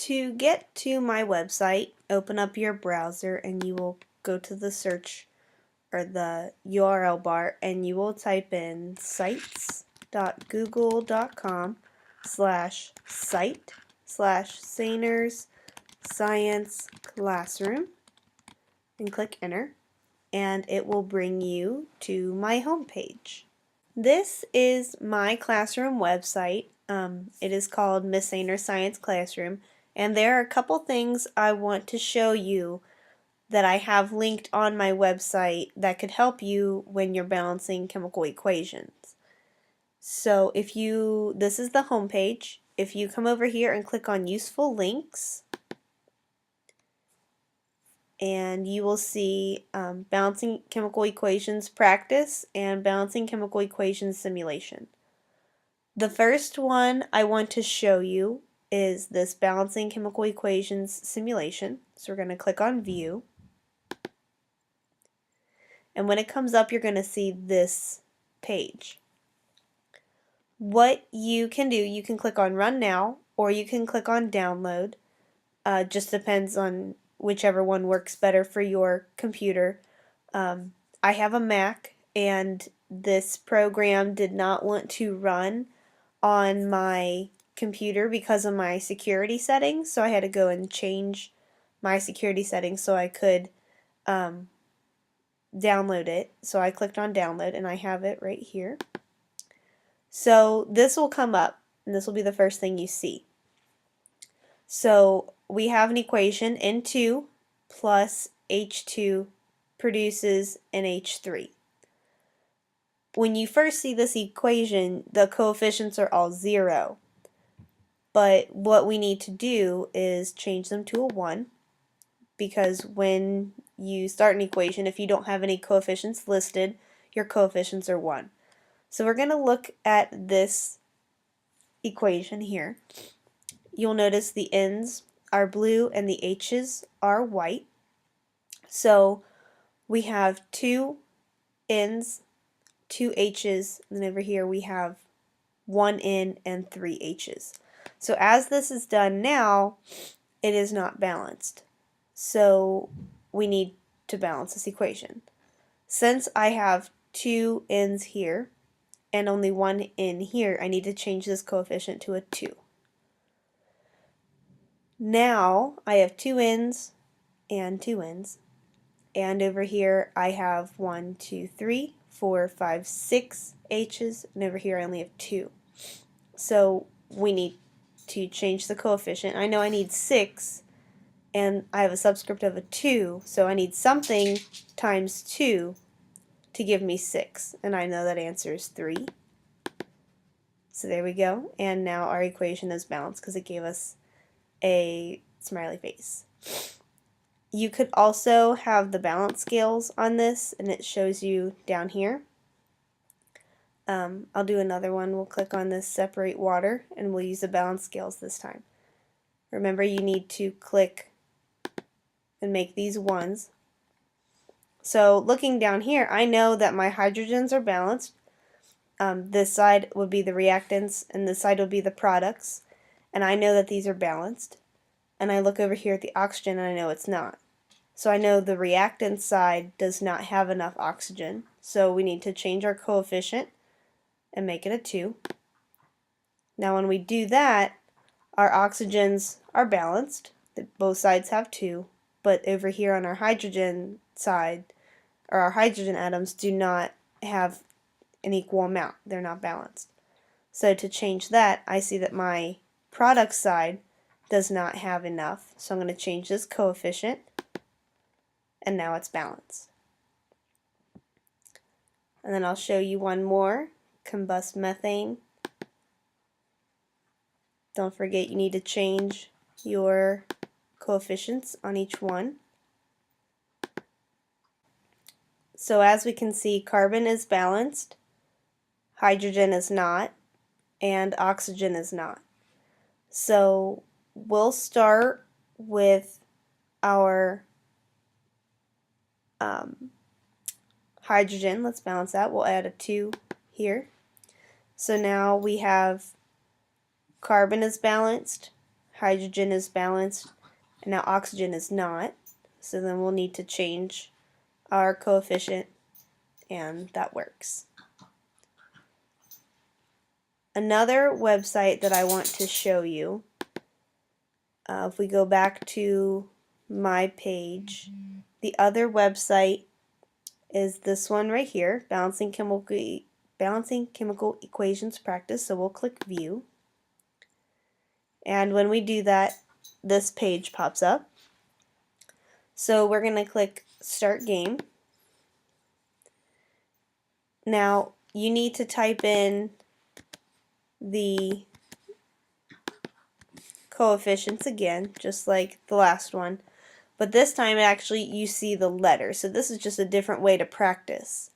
To get to my website, open up your browser and you will go to the search or the URL bar and you will type in sites.google.com/site/Saner's Science Classroom and click enter, and it will bring you to my home page. This is my classroom website. It is called Miss Saner's Science Classroom, and there are a couple things I want to show you that I have linked on my website that could help you when you're balancing chemical equations. So this is the home page. If you come over here and click on useful links, and you will see balancing chemical equations practice and balancing chemical equations simulation. The first one I want to show you is this balancing chemical equations simulation. So we're going to click on view. And when it comes up, you're going to see this page. What you can do, you can click on run now or you can click on download. Just depends on whichever one works better for your computer. I have a Mac and this program did not want to run on my computer because of my security settings, so I had to go and change my security settings so I could download it. So I clicked on download and I have it right here. So this will come up and this will be the first thing you see. So we have an equation, N2 plus H2 produces NH3. When you first see this equation, the coefficients are all 0. But what we need to do is change them to a 1, because when you start an equation, if you don't have any coefficients listed, your coefficients are 1. So we're going to look at this equation here. You'll notice the N's are blue and the H's are white. So we have 2 N's, 2 H's, and over here we have 1 N and 3 H's. So as this is done now, it is not balanced. So we need to balance this equation. Since I have 2 N's here and only 1 N here, I need to change this coefficient to a 2. Now I have 2 N's and 2 N's, and over here I have 1, 2, 3, 4, 5, 6 H's, and over here I only have 2. So we need to change the coefficient. I know I need 6, and I have a subscript of a 2, so I need something times 2 to give me 6, and I know that answer is 3. So there we go, and now our equation is balanced because it gave us a smiley face. You could also have the balance scales on this, and it shows you down here. I'll do another one. We'll click on this separate water, and we'll use the balance scales this time. Remember, you need to click and make these 1s. So looking down here, I know that my hydrogens are balanced. This side would be the reactants, and this side would be the products. And I know that these are balanced. And I look over here at the oxygen, and I know it's not. So I know the reactant side does not have enough oxygen. So we need to change our coefficient and make it a 2. Now when we do that, our oxygens are balanced. Both sides have 2. But over here on our hydrogen side, or our hydrogen atoms do not have an equal amount. They're not balanced. So to change that, I see that my product side does not have enough. So I'm going to change this coefficient, and now it's balanced. And then I'll show you one more, combust methane. Don't forget you need to change your coefficients on each one. So as we can see, carbon is balanced, hydrogen is not, and oxygen is not. So we'll start with our hydrogen. Let's balance that. We'll add a 2 here. So now we have carbon is balanced, hydrogen is balanced, and now oxygen is not. So then we'll need to change our coefficient, and that works. Another website that I want to show you, if we go back to my page, the other website is this one right here, Balancing Chemical Equations Practice. So we'll click View. And when we do that, this page pops up. So we're going to click Start Game. Now you need to type in the coefficients again, just like the last one. But this time actually you see the letter. So this is just a different way to practice.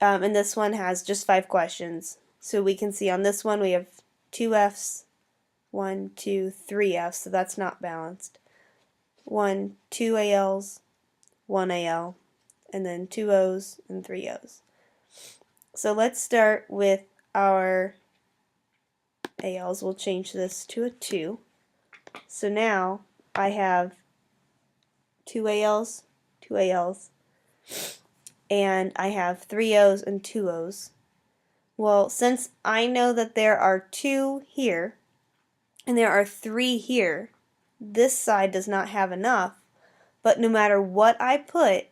And this one has just 5 questions. So we can see on this one we have 2 F's, 1, 2, 3 F's, so that's not balanced. 1, 2 ALs, 1 AL, and then 2 O's and 3 O's. So let's start with our ALs. We'll change this to a 2. So now I have 2 ALs, 2 ALs, and I have 3 O's and 2 O's. Well, since I know that there are 2 here and there are 3 here, this side does not have enough, but no matter what I put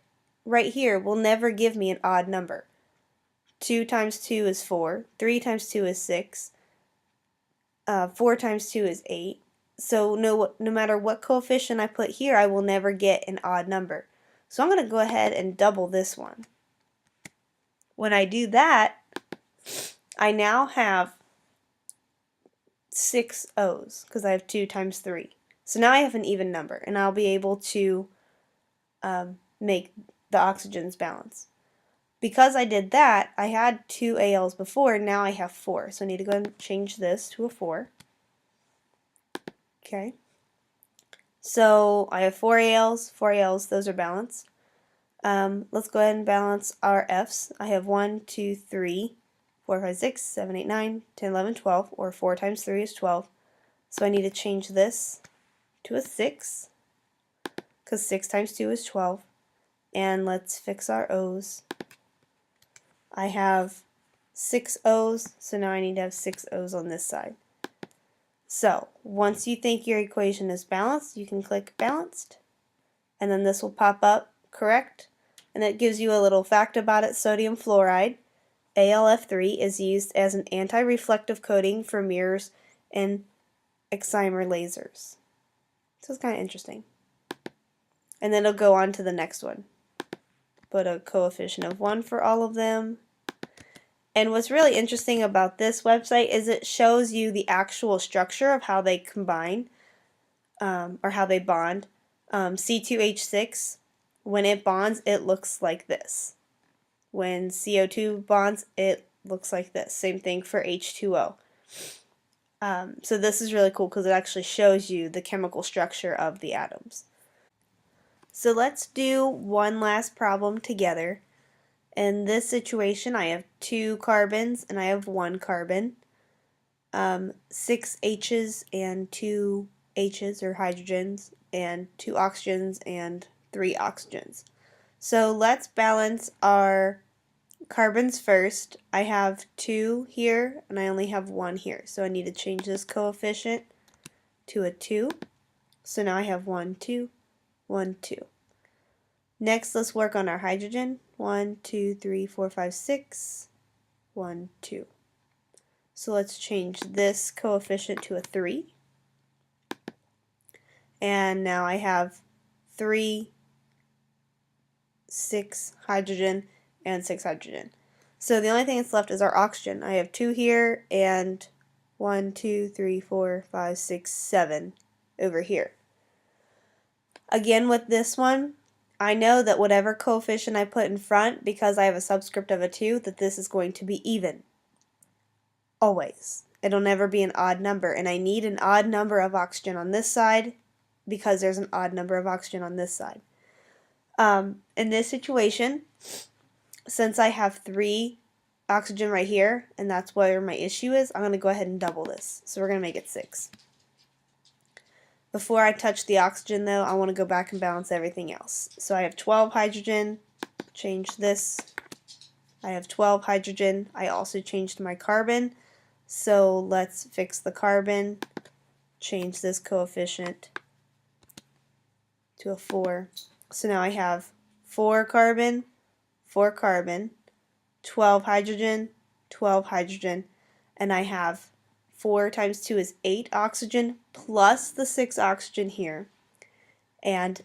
right here will never give me an odd number. 2 times 2 is 4, 3 times 2 is 6, 4 times 2 is 8. So no matter what coefficient I put here, I will never get an odd number. So I'm going to go ahead and double this one. When I do that, I now have 6 O's because I have 2 times 3. So now I have an even number, and I'll be able to make the oxygens balance. Because I did that, I had 2 ALs before, and now I have 4. So I need to go and change this to a 4. Okay. So I have 4 ALs, those are balanced. Let's go ahead and balance our F's. I have 1, 2, 3, 4, 5, 6, 7, 8, 9, 10, 11, 12, or 4 times 3 is 12. So I need to change this to a 6, because 6 times 2 is 12. And let's fix our O's. I have 6 O's, so now I need to have 6 O's on this side. So once you think your equation is balanced, you can click Balanced, and then this will pop up correct, and it gives you a little fact about it. Sodium fluoride, AlF3, is used as an anti-reflective coating for mirrors and excimer lasers. So it's kind of interesting. And then it'll go on to the next one. Put a coefficient of 1 for all of them. And what's really interesting about this website is it shows you the actual structure of how they combine, or how they bond. C2H6, when it bonds, it looks like this. When CO2 bonds, it looks like this. Same thing for H2O. So this is really cool because it actually shows you the chemical structure of the atoms. So let's do one last problem together. In this situation, I have 2 carbons and I have 1 carbon, 6 H's and 2 H's or hydrogens, and 2 oxygens and 3 oxygens. So let's balance our carbons first. I have 2 here and I only have 1 here, so I need to change this coefficient to a 2. So now I have 1, 2, 1, 2. Next, let's work on our hydrogen. 1, 2, 3, 4, 5, 6, 1, 2. So let's change this coefficient to a 3. And now I have 3, 6 hydrogen, and 6 hydrogen. So the only thing that's left is our oxygen. I have 2 here and 1, 2, 3, 4, 5, 6, 7 over here. Again, with this one, I know that whatever coefficient I put in front, because I have a subscript of a 2, that this is going to be even. Always. It'll never be an odd number, and I need an odd number of oxygen on this side because there's an odd number of oxygen on this side. In this situation, since I have 3 oxygen right here, and that's where my issue is, I'm going to go ahead and double this. So we're going to make it 6. Before I touch the oxygen though, I want to go back and balance everything else. So I have 12 hydrogen, change this. I have 12 hydrogen, I also changed my carbon. So let's fix the carbon, change this coefficient to a 4. So now I have 4 carbon, 12 hydrogen, 12 hydrogen, and I have 4 times 2 is 8 oxygen plus the 6 oxygen here, and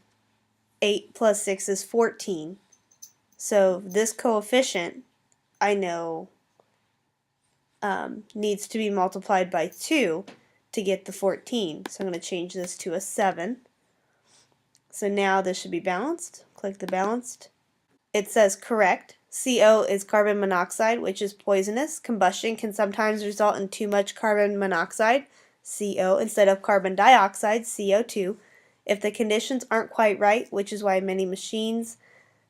8 plus 6 is 14. So this coefficient, I know, needs to be multiplied by 2 to get the 14. So I'm going to change this to a 7. So now this should be balanced. Click the balanced. It says correct. CO is carbon monoxide, which is poisonous. Combustion can sometimes result in too much carbon monoxide, CO, instead of carbon dioxide, CO2, if the conditions aren't quite right, which is why many machines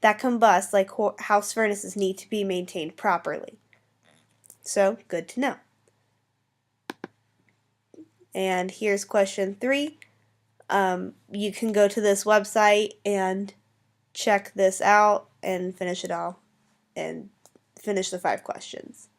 that combust, like house furnaces, need to be maintained properly. So, good to know. And here's question 3. You can go to this website and check this out and finish it all and finish the 5 questions.